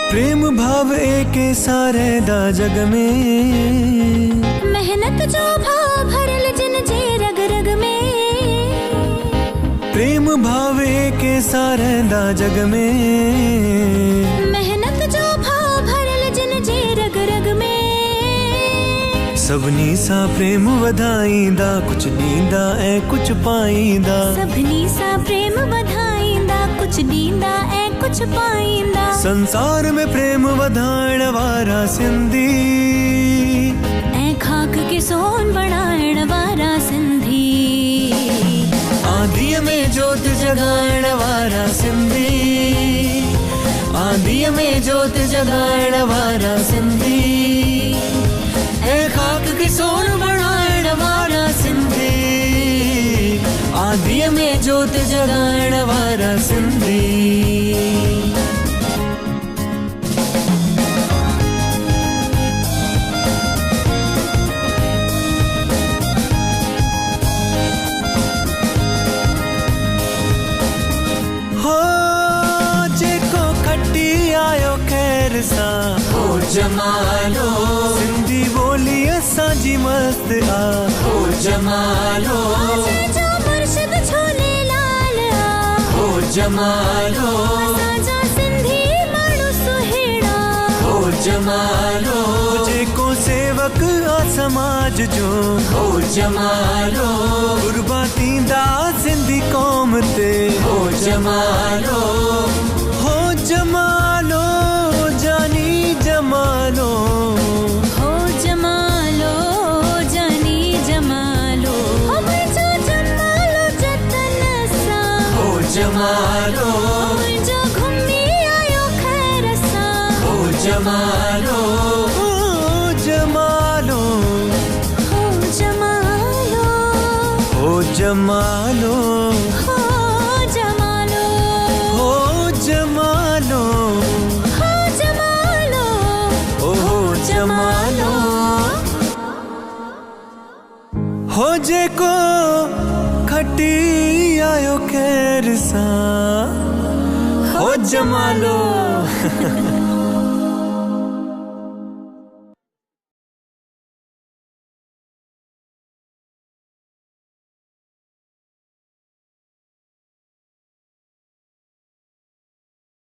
प्रेम भाव एके सारे दा जग में, मेहनत जो भाव भरल जिन जे रग रग में। प्रेम भाव एके सारे दा जग में, मेहनत जो भाव भरल जिन जे रग रग में। सभनी सा प्रेम वधाईंदा, कुछ ॾींदा ऐं कुछ पाईंदा। सभनी सा प्रेम वधाईंदा, कुछ ॾींदा ऐं कुछ पाईंदा। संसार में प्रेम वधाइण वारा सिंधी, ऐं खाक के सोन बणाइण वारा सिंधी। आंधीअ में जोत जगाइण वारा सिंधी, आंधीअ में जोत जगाइण वारा सिंधी। ऐं खाक के सोन बणाइण वारा सिंधी, आंधीअ में जोत जगाइण वारा सिंधी। हो जमालो सिंधी बोली असांजी मस्त आ। हो जमालो जो मुर्शिद छोले लाल आ। हो जमालो असांजा सिंधी माण्हू सुहिणा। हो जमालो जेको सेवक आ समाज जो। हो जमालो कुर्बा थींदा सिंधी क़ौम ते। हो जमालो, हो जमालो जानी जमालो। हो जमालो जानी जमालो। मुंहिंजो जमालो जतन सां। हो जमालो मुंहिंजो घुमी आयो खैर सां। हो जमालो, हो जमालो, हो जमालो, हो जमालो, हो जमालो, हो जमालो, हो जमालो, हो जमालो। हो जेको खटी आयो खैर सां। हो जमालो